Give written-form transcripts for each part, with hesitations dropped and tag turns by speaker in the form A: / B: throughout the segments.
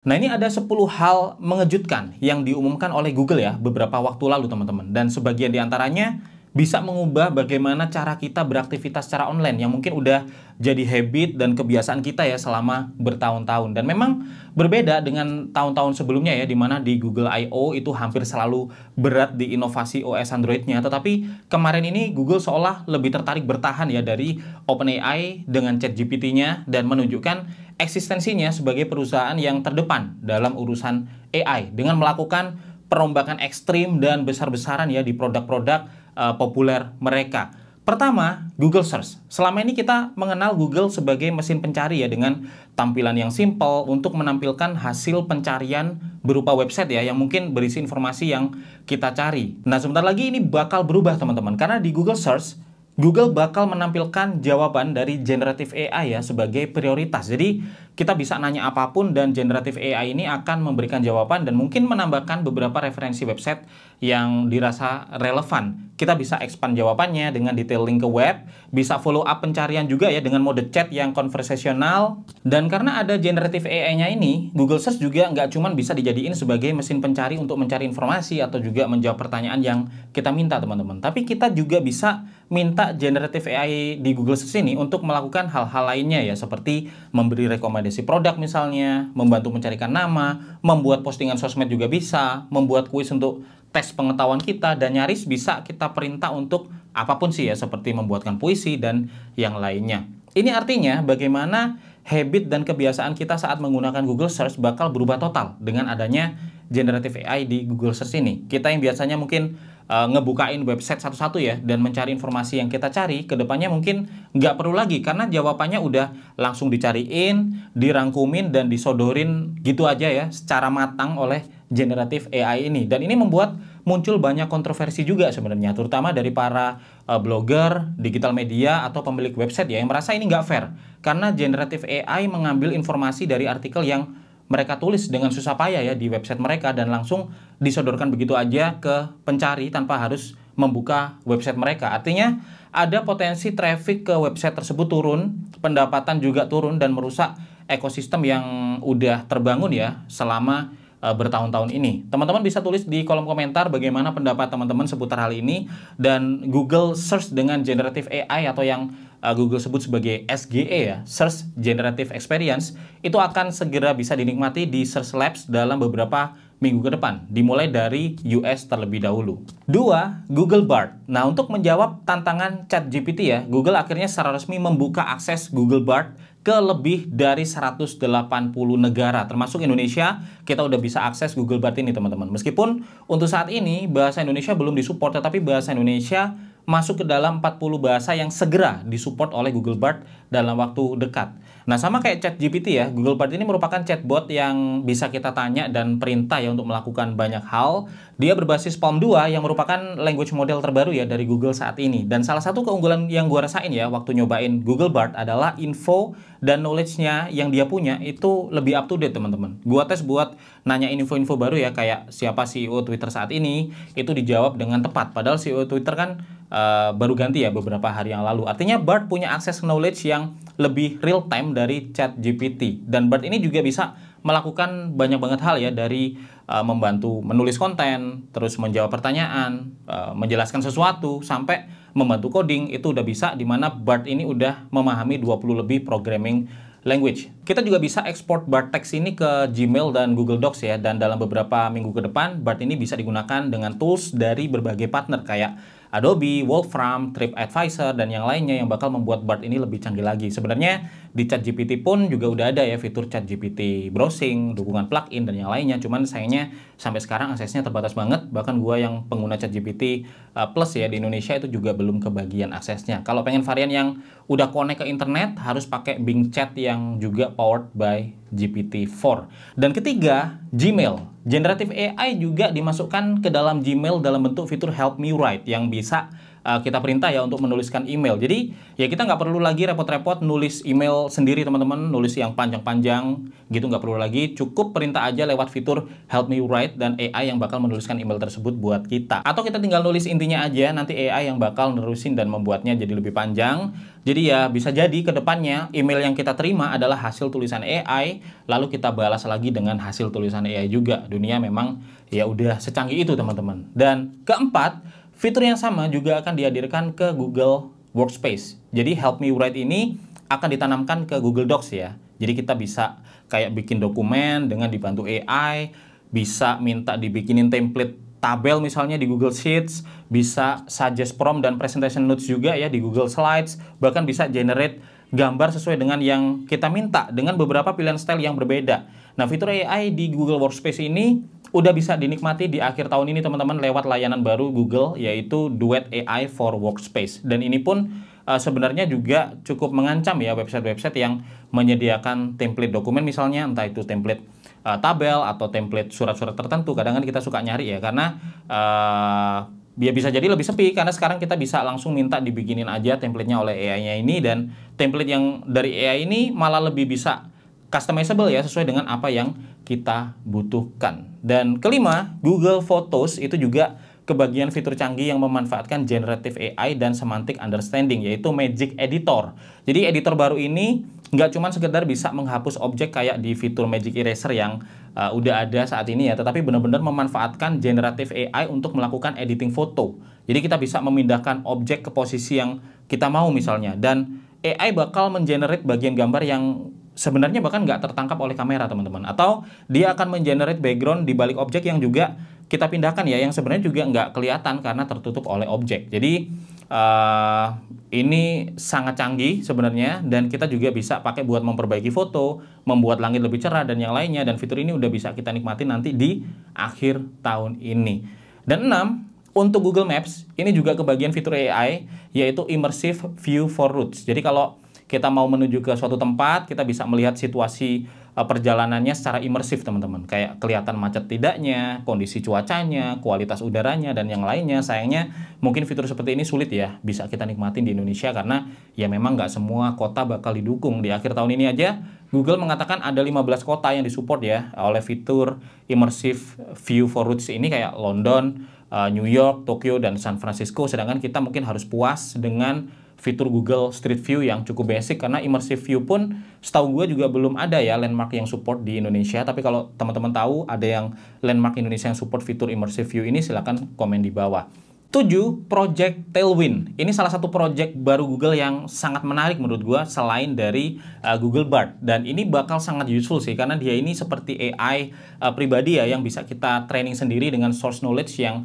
A: Nah, ini ada 10 hal mengejutkan yang diumumkan oleh Google ya beberapa waktu lalu teman-teman. Dan sebagian diantaranya bisa mengubah bagaimana cara kita beraktivitas secara online yang mungkin udah jadi habit dan kebiasaan kita ya selama bertahun-tahun. Dan memang berbeda dengan tahun-tahun sebelumnya ya, di mana di Google I.O. itu hampir selalu berat di inovasi OS Android-nya. Tetapi kemarin ini Google seolah lebih tertarik bertahan ya dari OpenAI dengan ChatGPT-nya dan menunjukkan eksistensinya sebagai perusahaan yang terdepan dalam urusan AI dengan melakukan perombakan ekstrim dan besar-besaran ya di produk-produk populer mereka. Pertama, Google Search. Selama ini kita mengenal Google sebagai mesin pencari ya dengan tampilan yang simple untuk menampilkan hasil pencarian berupa website ya yang mungkin berisi informasi yang kita cari. Nah, sebentar lagi ini bakal berubah teman-teman karena di Google Search Google bakal menampilkan jawaban dari generative AI ya sebagai prioritas. Jadi kita bisa nanya apapun dan generative AI ini akan memberikan jawaban dan mungkin menambahkan beberapa referensi website yang dirasa relevan. Kita bisa expand jawabannya dengan detailing ke web, bisa follow up pencarian juga ya dengan mode chat yang konversasional. Dan karena ada generative AI-nya ini, Google Search juga nggak cuma bisa dijadiin sebagai mesin pencari untuk mencari informasi atau juga menjawab pertanyaan yang kita minta teman-teman. Tapi kita juga bisa minta generative AI di Google Search ini untuk melakukan hal-hal lainnya ya, seperti memberi rekomendasi produk misalnya, membantu mencarikan nama, membuat postingan sosmed juga bisa, membuat kuis untuk tes pengetahuan kita, dan nyaris bisa kita perintah untuk apapun sih ya, seperti membuatkan puisi dan yang lainnya. Ini artinya bagaimana habit dan kebiasaan kita saat menggunakan Google Search bakal berubah total dengan adanya generative AI di Google Search ini. Kita yang biasanya mungkin ngebukain website satu-satu ya dan mencari informasi yang kita cari, kedepannya mungkin nggak perlu lagi karena jawabannya udah langsung dicariin, dirangkumin, dan disodorin gitu aja ya secara matang oleh generative AI ini. Dan ini membuat muncul banyak kontroversi juga sebenarnya, terutama dari para blogger, digital media, atau pemilik website ya yang merasa ini nggak fair karena generative AI mengambil informasi dari artikel yang mereka tulis dengan susah payah ya di website mereka dan langsung disodorkan begitu aja ke pencari tanpa harus membuka website mereka. Artinya ada potensi traffic ke website tersebut turun, pendapatan juga turun dan merusak ekosistem yang udah terbangun ya selama bertahun-tahun ini. Teman-teman bisa tulis di kolom komentar bagaimana pendapat teman-teman seputar hal ini, dan Google Search dengan generative AI atau yang Google sebut sebagai SGE ya, Search Generative Experience, itu akan segera bisa dinikmati di Search Labs dalam beberapa minggu ke depan, dimulai dari US terlebih dahulu. 2. Google Bard. Nah, untuk menjawab tantangan ChatGPT ya, Google akhirnya secara resmi membuka akses Google Bard ke lebih dari 180 negara, termasuk Indonesia. Kita udah bisa akses Google Bard ini teman-teman. Meskipun untuk saat ini bahasa Indonesia belum disupport, tetapi bahasa Indonesia masuk ke dalam 40 bahasa yang segera disupport oleh Google Bard dalam waktu dekat. Nah, sama kayak ChatGPT ya, Google Bard ini merupakan chatbot yang bisa kita tanya dan perintah ya untuk melakukan banyak hal. Dia berbasis PaLM 2 yang merupakan language model terbaru ya dari Google saat ini. Dan salah satu keunggulan yang gua rasain ya waktu nyobain Google Bard adalah info dan knowledge-nya yang dia punya itu lebih up to date teman-teman. Gua tes buat nanya info-info baru ya, kayak siapa CEO Twitter saat ini, itu dijawab dengan tepat. Padahal CEO Twitter kan baru ganti ya beberapa hari yang lalu. Artinya Bard punya akses knowledge yang lebih real time dari ChatGPT. Dan Bard ini juga bisa melakukan banyak banget hal ya, dari membantu menulis konten, terus menjawab pertanyaan, menjelaskan sesuatu, sampai membantu coding. Itu udah bisa, di mana Bard ini udah memahami 20 lebih programming language. Kita juga bisa ekspor Bard text ini ke Gmail dan Google Docs ya, dan dalam beberapa minggu ke depan Bard ini bisa digunakan dengan tools dari berbagai partner kayak Adobe, Wolfram, TripAdvisor, dan yang lainnya yang bakal membuat Bard ini lebih canggih lagi. Sebenarnya di ChatGPT pun juga udah ada ya fitur ChatGPT browsing, dukungan plugin, dan yang lainnya. Cuman sayangnya sampai sekarang aksesnya terbatas banget. Bahkan gua yang pengguna ChatGPT Plus ya di Indonesia itu juga belum kebagian aksesnya. Kalau pengen varian yang udah connect ke internet, harus pakai Bing Chat yang juga powered by GPT-4. Dan ketiga, Gmail. Generative AI juga dimasukkan ke dalam Gmail dalam bentuk fitur Help Me Write yang bisa kita perintah ya untuk menuliskan email. Jadi ya kita nggak perlu lagi repot-repot nulis email sendiri teman-teman, nulis yang panjang-panjang gitu, nggak perlu lagi. Cukup perintah aja lewat fitur Help Me Write dan AI yang bakal menuliskan email tersebut buat kita. Atau kita tinggal nulis intinya aja, nanti AI yang bakal nerusin dan membuatnya jadi lebih panjang. Jadi ya bisa jadi ke depannya email yang kita terima adalah hasil tulisan AI, lalu kita balas lagi dengan hasil tulisan AI juga. Dunia memang ya udah secanggih itu teman-teman. Dan keempat, fitur yang sama juga akan dihadirkan ke Google Workspace. Jadi Help Me Write ini akan ditanamkan ke Google Docs ya. Jadi kita bisa kayak bikin dokumen dengan dibantu AI, bisa minta dibikinin template tabel misalnya di Google Sheets, bisa suggest prompt dan presentation notes juga ya di Google Slides, bahkan bisa generate gambar sesuai dengan yang kita minta dengan beberapa pilihan style yang berbeda. Nah, fitur AI di Google Workspace ini udah bisa dinikmati di akhir tahun ini teman-teman lewat layanan baru Google yaitu Duet AI for Workspace. Dan ini pun sebenarnya juga cukup mengancam ya website-website yang menyediakan template dokumen misalnya, entah itu template tabel atau template surat-surat tertentu. Kadang kan kita suka nyari ya karena ya bisa jadi lebih sepi karena sekarang kita bisa langsung minta dibikinin aja template-nya oleh AI-nya ini, dan template yang dari AI ini malah lebih bisa customizable ya sesuai dengan apa yang kita butuhkan. Dan kelima, Google Photos itu juga kebagian fitur canggih yang memanfaatkan generative AI dan semantic understanding, yaitu Magic Editor. Jadi editor baru ini nggak cuma sekedar bisa menghapus objek kayak di fitur Magic Eraser yang udah ada saat ini ya, tetapi benar-benar memanfaatkan generative AI untuk melakukan editing foto. Jadi kita bisa memindahkan objek ke posisi yang kita mau misalnya, dan AI bakal mengenerate bagian gambar yang sebenarnya bahkan nggak tertangkap oleh kamera teman-teman, atau dia akan mengenerate background di balik objek yang juga kita pindahkan ya, yang sebenarnya juga nggak kelihatan karena tertutup oleh objek. Jadi ini sangat canggih sebenarnya, dan kita juga bisa pakai buat memperbaiki foto, membuat langit lebih cerah dan yang lainnya, dan fitur ini udah bisa kita nikmati nanti di akhir tahun ini. Dan 6, untuk Google Maps ini juga kebagian fitur AI yaitu Immersive View for Routes. Jadi kalau kita mau menuju ke suatu tempat, kita bisa melihat situasi perjalanannya secara imersif teman-teman. Kayak kelihatan macet tidaknya, kondisi cuacanya, kualitas udaranya, dan yang lainnya. Sayangnya mungkin fitur seperti ini sulit ya bisa kita nikmatin di Indonesia karena ya memang nggak semua kota bakal didukung. Di akhir tahun ini aja Google mengatakan ada 15 kota yang disupport ya oleh fitur Immersive View for Routes ini, kayak London, New York, Tokyo, dan San Francisco. Sedangkan kita mungkin harus puas dengan fitur Google Street View yang cukup basic, karena Immersive View pun setahu gue juga belum ada ya landmark yang support di Indonesia. Tapi kalau teman-teman tahu ada yang landmark Indonesia yang support fitur Immersive View ini, silahkan komen di bawah. 7, Project Tailwind. Ini salah satu project baru Google yang sangat menarik menurut gue selain dari Google Bard. Dan ini bakal sangat useful sih karena dia ini seperti AI pribadi ya yang bisa kita training sendiri dengan source knowledge yang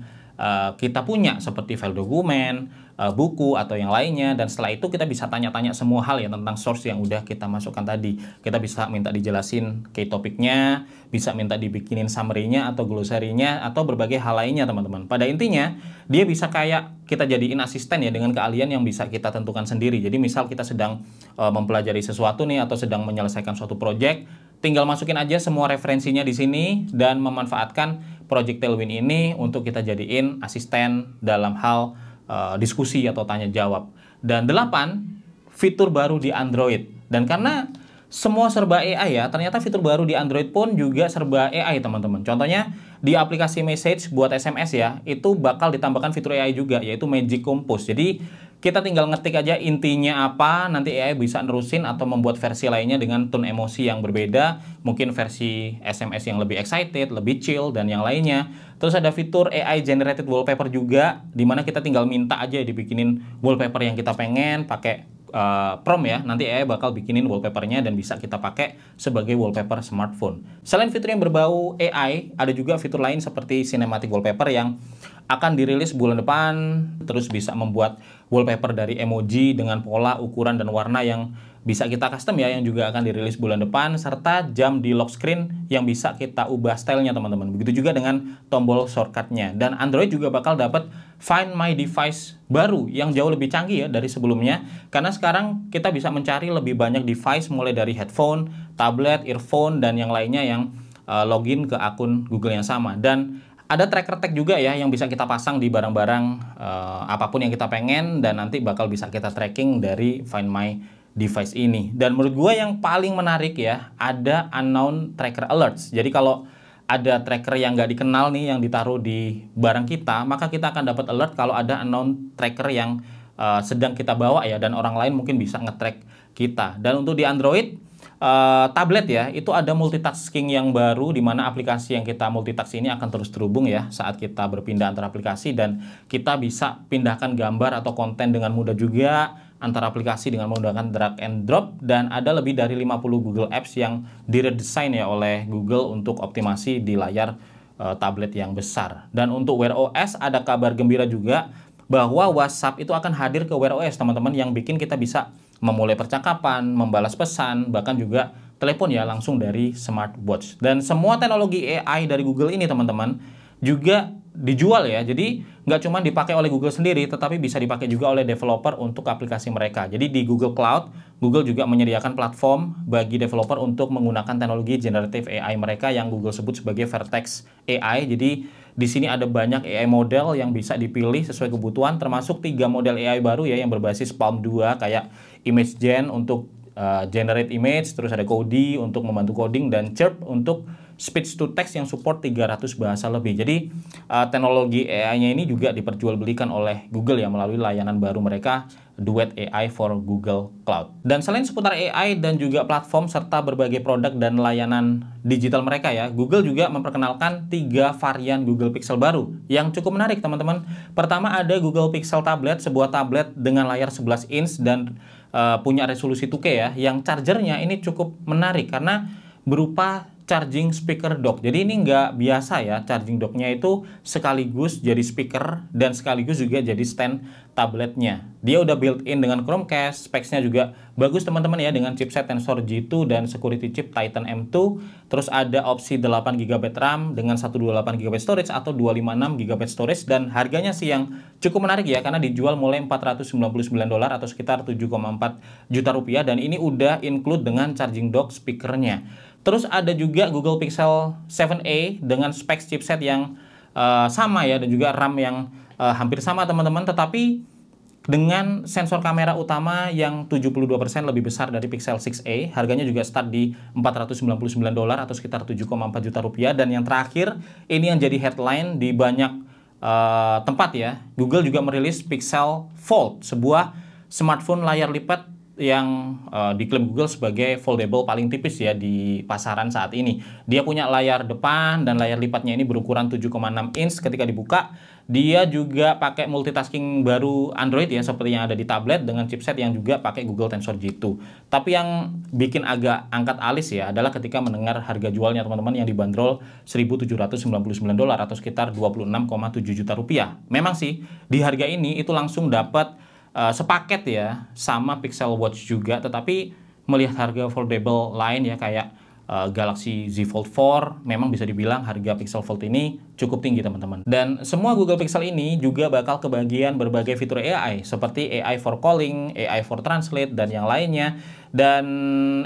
A: kita punya seperti file dokumen, buku, atau yang lainnya. Dan setelah itu kita bisa tanya-tanya semua hal ya tentang source yang udah kita masukkan tadi. Kita bisa minta dijelasin key topiknya, bisa minta dibikinin summary-nya atau glossary-nya, atau berbagai hal lainnya teman-teman. Pada intinya dia bisa kayak kita jadiin asisten ya dengan keahlian yang bisa kita tentukan sendiri. Jadi misal kita sedang mempelajari sesuatu nih atau sedang menyelesaikan suatu project, tinggal masukin aja semua referensinya di sini dan memanfaatkan Project Tailwind ini untuk kita jadiin asisten dalam hal diskusi atau tanya jawab. Dan 8, fitur baru di Android. Dan karena semua serba AI ya, ternyata fitur baru di Android pun juga serba AI teman-teman. Contohnya di aplikasi message buat SMS ya, itu bakal ditambahkan fitur AI juga, yaitu Magic Compose. Jadi kita tinggal ngetik aja intinya apa, nanti AI bisa nerusin atau membuat versi lainnya dengan tone emosi yang berbeda. Mungkin versi SMS yang lebih excited, lebih chill, dan yang lainnya. Terus ada fitur AI Generated Wallpaper juga, dimana kita tinggal minta aja dibikinin wallpaper yang kita pengen, pakai prompt ya, nanti AI bakal bikinin wallpapernya dan bisa kita pakai sebagai wallpaper smartphone. Selain fitur yang berbau AI, ada juga fitur lain seperti Cinematic Wallpaper yang akan dirilis bulan depan, terus bisa membuat wallpaper dari emoji dengan pola, ukuran, dan warna yang bisa kita custom ya, yang juga akan dirilis bulan depan, serta jam di lock screen yang bisa kita ubah stylenya teman-teman. Begitu juga dengan tombol shortcutnya. Dan Android juga bakal dapat Find My Device baru yang jauh lebih canggih ya dari sebelumnya, karena sekarang kita bisa mencari lebih banyak device mulai dari headphone, tablet, earphone, dan yang lainnya yang login ke akun Google yang sama. Dan Ada tracker tag juga ya yang bisa kita pasang di barang-barang apapun yang kita pengen, dan nanti bakal bisa kita tracking dari Find My Device ini. Dan menurut gue yang paling menarik ya, ada unknown tracker alerts. Jadi kalau ada tracker yang nggak dikenal nih yang ditaruh di barang kita, maka kita akan dapat alert kalau ada unknown tracker yang sedang kita bawa ya, dan orang lain mungkin bisa nge-track kita. Dan untuk di Android tablet ya, itu ada multitasking yang baru, di mana aplikasi yang kita multitask ini akan terus terhubung ya saat kita berpindah antara aplikasi, dan kita bisa pindahkan gambar atau konten dengan mudah juga antara aplikasi dengan menggunakan drag and drop. Dan ada lebih dari 50 Google Apps yang diredesign ya oleh Google untuk optimasi di layar tablet yang besar. Dan untuk Wear OS ada kabar gembira juga bahwa WhatsApp itu akan hadir ke Wear OS teman-teman, yang bikin kita bisa memulai percakapan, membalas pesan, bahkan juga telepon ya langsung dari smartwatch. Dan semua teknologi AI dari Google ini teman-teman juga dijual ya. Jadi nggak cuma dipakai oleh Google sendiri, tetapi bisa dipakai juga oleh developer untuk aplikasi mereka. Jadi di Google Cloud, Google juga menyediakan platform bagi developer untuk menggunakan teknologi generative AI mereka yang Google sebut sebagai Vertex AI. Jadi di sini ada banyak AI model yang bisa dipilih sesuai kebutuhan, termasuk 3 model AI baru ya yang berbasis PaLM 2 kayak Image Gen untuk generate image, terus ada Cody untuk membantu coding, dan Chirp untuk speech to text yang support 300 bahasa lebih. Jadi teknologi AI-nya ini juga diperjualbelikan oleh Google ya melalui layanan baru mereka, Duet AI for Google Cloud. Dan selain seputar AI dan juga platform serta berbagai produk dan layanan digital mereka ya, Google juga memperkenalkan 3 varian Google Pixel baru yang cukup menarik teman-teman. Pertama ada Google Pixel Tablet, sebuah tablet dengan layar 11 inch dan punya resolusi 2K ya, yang chargernya ini cukup menarik karena berupa charging speaker dock. Jadi ini nggak biasa ya, charging docknya itu sekaligus jadi speaker dan sekaligus juga jadi stand tabletnya. Dia udah built-in dengan Chromecast, specs-nya juga bagus teman-teman ya, dengan chipset Tensor G2 dan security chip Titan M2. Terus ada opsi 8GB RAM dengan 128GB storage atau 256GB storage, dan harganya sih yang cukup menarik ya karena dijual mulai $499 atau sekitar 7,4 juta rupiah, dan ini udah include dengan charging dock speakernya. Terus ada juga Google Pixel 7a dengan specs chipset yang sama ya, dan juga RAM yang hampir sama teman-teman, tetapi dengan sensor kamera utama yang 72% lebih besar dari Pixel 6a. Harganya juga start di $499 atau sekitar 7,4 juta rupiah. Dan yang terakhir, ini yang jadi headline di banyak tempat ya, Google juga merilis Pixel Fold, sebuah smartphone layar lipat yang diklaim Google sebagai foldable paling tipis ya di pasaran saat ini. Dia punya layar depan dan layar lipatnya ini berukuran 7,6 inch ketika dibuka. Dia juga pakai multitasking baru Android ya, seperti yang ada di tablet, dengan chipset yang juga pakai Google Tensor G2. Tapi yang bikin agak angkat alis ya adalah ketika mendengar harga jualnya teman-teman, yang dibanderol $1.799 atau sekitar 26,7 juta rupiah. Memang sih di harga ini itu langsung dapat sepaket ya sama Pixel Watch juga, tetapi melihat harga foldable lain ya kayak Galaxy Z Fold 4, memang bisa dibilang harga Pixel Fold ini cukup tinggi teman-teman. Dan semua Google Pixel ini juga bakal kebagian berbagai fitur AI seperti AI for Calling, AI for Translate, dan yang lainnya. Dan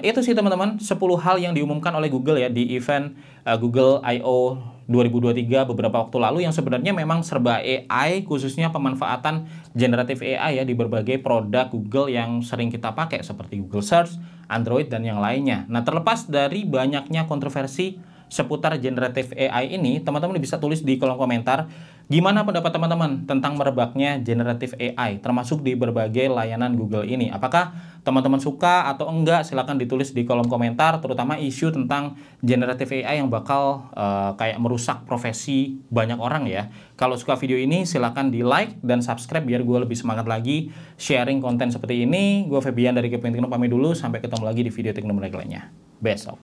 A: itu sih teman-teman 10 hal yang diumumkan oleh Google ya di event Google I/O 2023 beberapa waktu lalu, yang sebenarnya memang serba AI, khususnya pemanfaatan generatif AI ya di berbagai produk Google yang sering kita pakai seperti Google Search, Android, dan yang lainnya. Nah, terlepas dari banyaknya kontroversi seputar generatif AI ini, teman-teman bisa tulis di kolom komentar gimana pendapat teman-teman tentang merebaknya generatif AI termasuk di berbagai layanan Google ini. Apakah teman-teman suka atau enggak? Silahkan ditulis di kolom komentar, terutama isu tentang generatif AI yang bakal kayak merusak profesi banyak orang ya. Kalau suka video ini silahkan di like dan subscribe biar gue lebih semangat lagi sharing konten seperti ini. Gue Febian dari Keping Tekno pamit dulu, sampai ketemu lagi di video teknologi lainnya besok.